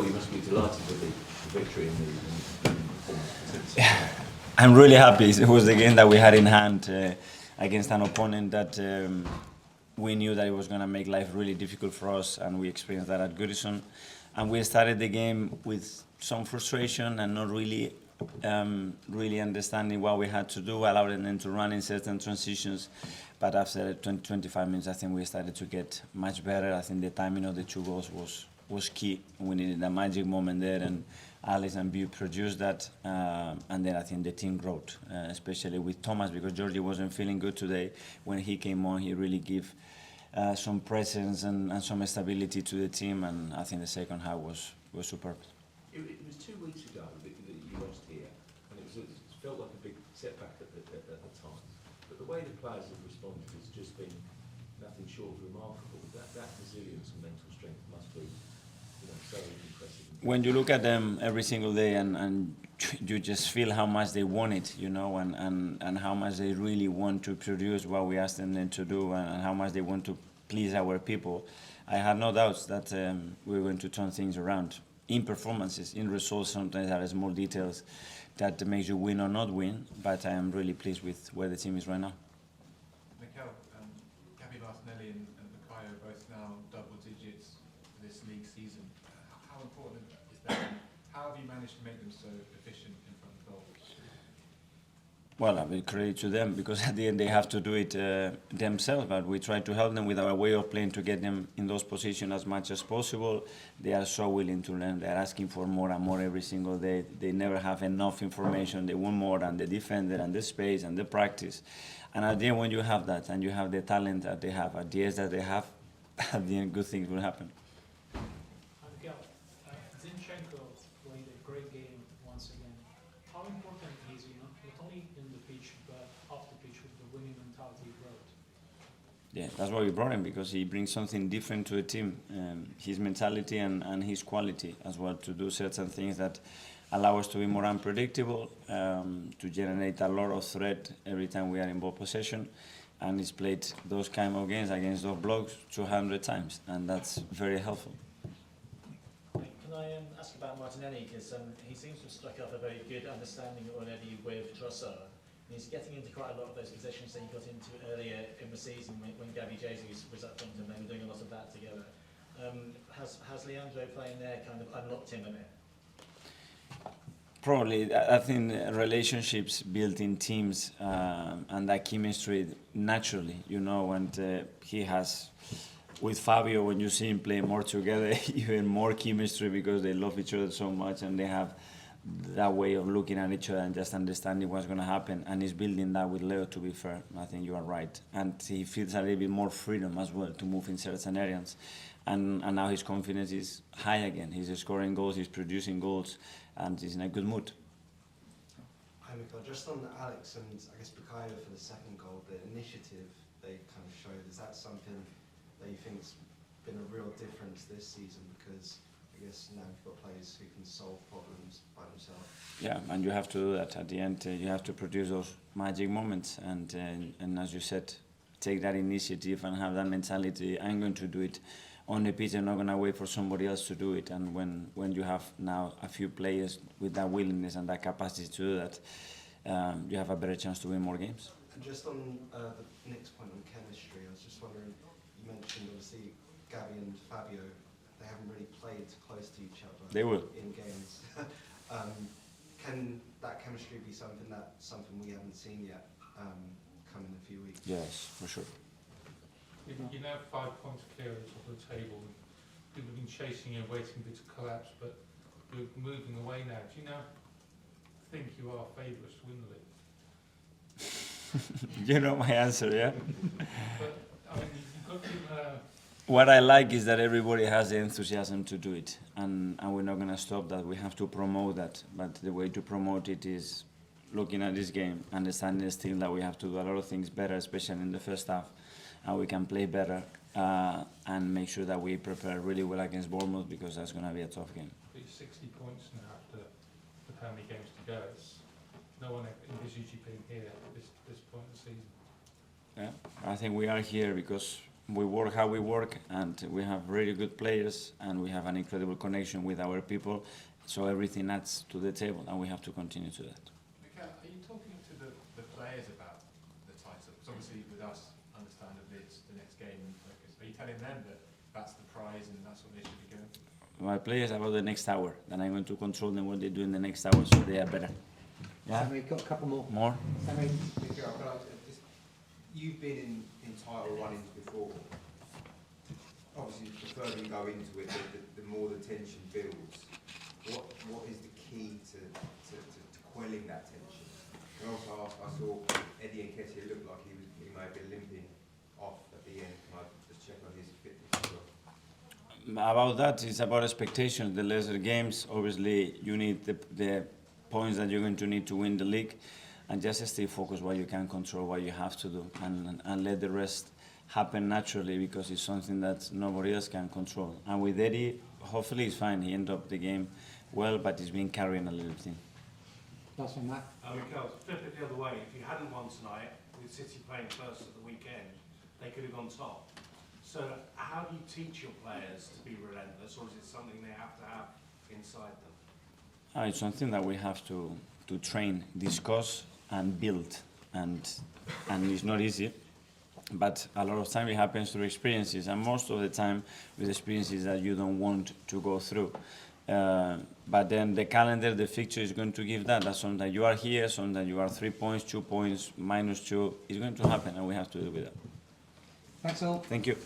Mikel, you must be delighted with the victory and the performance. I'm really happy. It was the game that we had in hand against an opponent that we knew that it was going to make life really difficult for us, and we experienced that at Goodison. And we started the game with some frustration and not really understanding what we had to do, allowing them to run in certain transitions. But after 25 minutes, I think we started to get much better. I think the timing of the 2 goals was key. We needed a magic moment there, and Alex and Bew produced that. And then I think the team growth, especially with Thomas, because Georgie wasn't feeling good today. When he came on, he really gave some presence and some stability to the team, and I think the second half was superb. It was 2 weeks ago that you lost here, and it felt like a big setback at the time. But the way the players have responded has just been nothing short of remarkable. That resilience and mental strength must be, so impressive. When you look at them every single day and you just feel how much they want it, and how much they really want to produce what we asked them to do, and how much they want to please our people, I had no doubts that we were going to turn things around. In performances, in results, sometimes there are small details that makes you win or not win, but I am really pleased with where the team is right now. Mikel, Gabby Martinelli and Bukayo both now double digits this league season. How important is that? How have you managed to make them so efficient in front of goal? Well, I will credit to them, because at the end they have to do it themselves, but we try to help them with our way of playing to get them in those positions as much as possible. They are so willing to learn. They're asking for more and more every single day. They never have enough information. They want more, and the defender and the space and the practice. And at the end, when you have that and you have the talent that they have, at the age that they have, at the end good things will happen. Mikel, Zinchenko played a great game once again. How important is he, not only in the pitch, but off the pitch with the winning mentality he brought? Yeah, that's why we brought him, because he brings something different to the team. His mentality and his quality as well, to do certain things that allow us to be more unpredictable, to generate a lot of threat every time we are in ball possession. And he's played those kind of games against those blocks 200 times, and that's very helpful. Can I ask about Martinelli, because he seems to have struck up a very good understanding already with Trossard. He's getting into quite a lot of those positions that he got into earlier in the season when Gabby Jesus was up front, and they were doing a lot of that together. Has Leandro playing there kind of unlocked him a bit? Probably. I think relationships built in teams and that chemistry naturally, and he has, with Fabio, when you see him play more together, even more chemistry, because they love each other so much and they have that way of looking at each other and just understanding what's going to happen. And he's building that with Leo, to be fair. I think you are right. And he feels a little bit more freedom as well to move in certain areas. And now his confidence is high again. He's scoring goals, he's producing goals, and he's in a good mood. Hi Mikel, just on Alex and I guess Bukayo for the second goal, the initiative they kind of showed, is that something that you think's been a real difference this season? Because I guess now you've got players who can solve problems by themselves. Yeah, and you have to do that. At the end, you have to produce those magic moments, and as you said, take that initiative and have that mentality. I'm going to do it on the pitch. I'm not going to wait for somebody else to do it. And when you have now a few players with that willingness and that capacity to do that, you have a better chance to win more games. And just on the next point on chemistry, I was just wondering, you mentioned obviously Gabby and Fabio, they haven't really played close to each other. They will. In games. Can that chemistry be something we haven't seen yet come in a few weeks? Yes, for sure. You're now 5 points clear at the top of the table. People have been chasing you, waiting for it to collapse, but you're moving away now. Do you now think you are favourites to win the league? You know my answer, yeah? But, I mean, you've got to... What I like is that everybody has the enthusiasm to do it, and we're not going to stop that. We have to promote that, but the way to promote it is looking at this game, understanding still that we have to do a lot of things better, especially in the first half, and we can play better and make sure that we prepare really well against Bournemouth, because that's going to be a tough game. It's 60 points now after how many games to go. No one envisaged you being here at this point of the season. Yeah, I think we are here because we work how we work, and we have really good players, and we have an incredible connection with our people. So everything adds to the table, and we have to continue to that. Mikel, are you talking to the players about the title? Because obviously with us, understandably, it's the next game in focus. Are you telling them that that's the prize and that's what they should be going for? My players about the next hour, then I'm going to control them what they do in the next hour, so they are better. Yeah? Sammy, got a couple more. More? Sammy, Mikel, can I just, you've been in title runnings before. Obviously, the further you go into it, the more the tension builds. What is the key to quelling that tension? And also, I saw Eddie Nketiah looked like he may have been limping off at the end. Can I just check on his fitness as well? About that, it's about expectations. The lesser games, obviously, you need the points that you're going to need to win the league, and just stay focused what you can control, what you have to do, and let the rest happen naturally, because it's something that nobody else can control. And with Eddie, hopefully he's fine. He ended up the game well, but he's been carrying a little thing. last one, Matt. Mikel, flip it the other way. If you hadn't won tonight, with City playing first at the weekend, they could have gone top. So how do you teach your players to be relentless, or is it something they have to have inside them? It's something that we have to train, discuss, and build, and it's not easy. But a lot of time it happens through experiences, and most of the time with experiences that you don't want to go through. But then the calendar, the fixture is going to give that sometimes you are here, sometimes you are 3 points, 2 points, -2. It's going to happen, and we have to deal with that. Thanks all. Thank you.